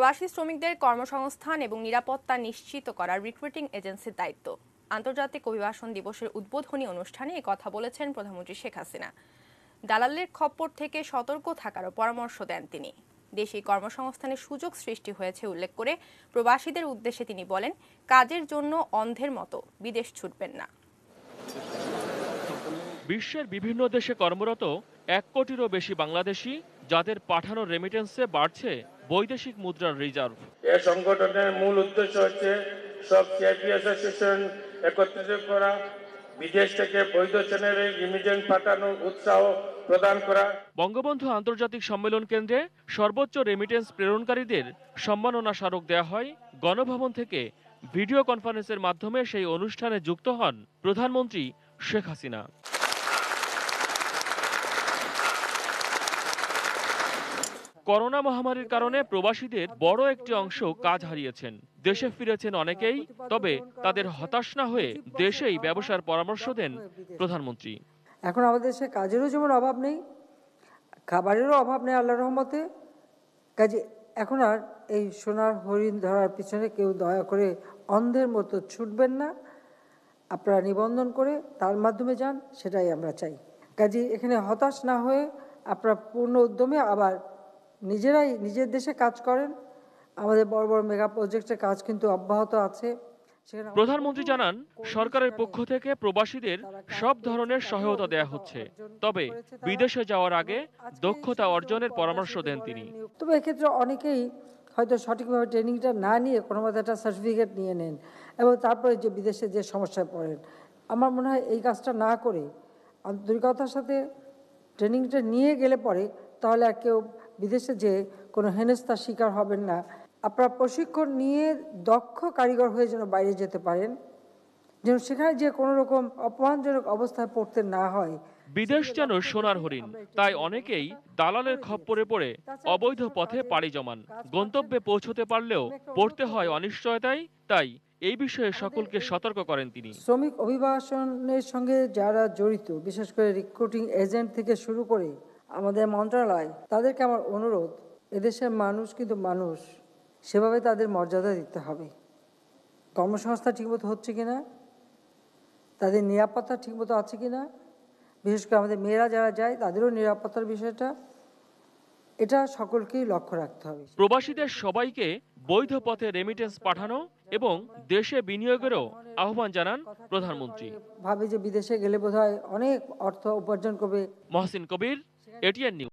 প্রবাসী শ্রমিকদের কর্মসংস্থান এবং নিরাপত্তা নিশ্চিত করার রিক্রুটিং এজেন্সির দায়িত্ব। আন্তর্জাতিক অভিবাসন দিবসের উদ্বোধনী অনুষ্ঠানে কথা বলেছেন প্রধানমন্ত্রী শেখ হাসিনা। দালালের খপ্পর থেকে সতর্ক থাকারও পরামর্শ দেন তিনি। দেশে কর্মসংস্থানের সুযোগ সৃষ্টি হয়েছে উল্লেখ করে প্রবাসীদের উদ্দেশ্যে তিনি বলেন, কাজের জন্য অন্ধের মতো বিদেশ ছুটবেন না। বিশ্বের বিভিন্ন দেশে কর্মরত 1 কোটিরও বেশি বাংলাদেশি, যাদের পাঠানো রেমিটেন্সে বাড়ছে বৈদেশিক মুদ্রার রিজার্ভ। এই সংগঠনের মূল উদ্দেশ্য হচ্ছে সব সিআইপি অ্যাসোসিয়েশন একত্রিত করা, বিদেশ থেকে বৈধ চ্যানেলে রেমিটেন্স পাঠানোর উৎসাহ প্রদান করা। বঙ্গবন্ধু আন্তর্জাতিক সম্মেলন কেন্দ্রে সর্বোচ্চ রেমিটেন্স প্রেরণকারীদের সম্মাননা স্মারক দেয়া হয়। গণভবন থেকে ভিডিও কনফারেন্সের মাধ্যমে সেই অনুষ্ঠানে যুক্ত হন প্রধানমন্ত্রী শেখ হাসিনা। করোনা মহামারীর কারণে প্রবাসীদের বড় একটি অংশ কাজ হারিয়েছেন। দেশে ফিরেছেন অনেকেই, তবে তাদের হতাশ না হয়ে দেশেই ব্যবসার পরামর্শ দেন প্রধানমন্ত্রী। এখন আমাদের দেশে কাজেরও যেমন অভাব নেই, খাবারেরও অভাব নেই আল্লাহর রহমতে। কাজে এখন আর এই সোনার হরিণ ধরার পিছনে কেউ দয়া করে অন্ধের মতো ছুটবেন না। আপনারা নিবন্ধন করে তার মাধ্যমে যান, সেটাই আমরা চাই। কাজে এখানে হতাশ না হয়ে আপনারা পূর্ণ উদ্যমে আবার নিজেরাই নিজের দেশে কাজ করেন। আমাদের বড় বড় মেগা প্রজেক্টের কাজ কিন্তু অব্যাহত আছে। প্রধানমন্ত্রী জানান, সরকারের পক্ষ থেকে প্রবাসীদের সব ধরনের সহায়তা দেয়া হচ্ছে, তবে বিদেশে যাওয়ার আগে দক্ষতা অর্জনের পরামর্শ দেন তিনি। তবে এক্ষেত্রে অনেকেই হয়তো সঠিকভাবে ট্রেনিংটা না নিয়ে কোনো মতো একটা সার্টিফিকেট নিয়ে নেন এবং তারপরে যে বিদেশে যে সমস্যায় পড়েন। আমার মনে হয় এই কাজটা না করে আন্তরিকতার সাথে ট্রেনিংটা নিয়ে গেলে পরে তাহলে আর কেউ বিদেশে যে কোনো হেনস্থার শিকার হবেন না। আপনারা প্রশিক্ষণ নিয়ে দক্ষ কারিগর হয়ে যেন বাইরে যেতে পারেন, যেন সেখানে যে কোনো রকম অপমানজনক অবস্থায় পড়তে না হয়। বিদেশ যেন সোনার হরিণ, তাই অনেকেই দালালের খপ্পরে পড়ে অবৈধ পথে পাড়ি জমান। গন্তব্যে পৌঁছতে পারলেও পড়তে হয় অনিশ্চয়তায়, তাই এই বিষয়ে সকলকে সতর্ক করেন তিনি। শ্রমিক অভিবাসনের সঙ্গে যারা জড়িত, বিশেষ করে রিক্রুটিং এজেন্ট থেকে শুরু করে আমাদের মন্ত্রণালয়, তাদেরকে আমার অনুরোধ, এদেশের মানুষ কিন্তু মানুষ, সেভাবে তাদের মর্যাদা দিতে হবে। কর্মসংস্থান ঠিকমতো হচ্ছে কিনা, তাদের নিরাপত্তা ঠিকমতো আছে কিনা, বিশেষ করে আমাদের মেয়েরা যারা যায় তাদেরও নিরাপত্তার বিষয়টা, এটা সকলকেই লক্ষ্য রাখতে হবে। প্রবাসীদের সবাইকে বৈধ পথে রেমিটেন্স পাঠানো এবং দেশে বিনিয়োগেরও আহ্বান জানান প্রধানমন্ত্রী। ভাবে যে বিদেশে গেলে বোধহয় অনেক অর্থ উপার্জন করবে। মহসিন কবির, এটিএন নিউজ।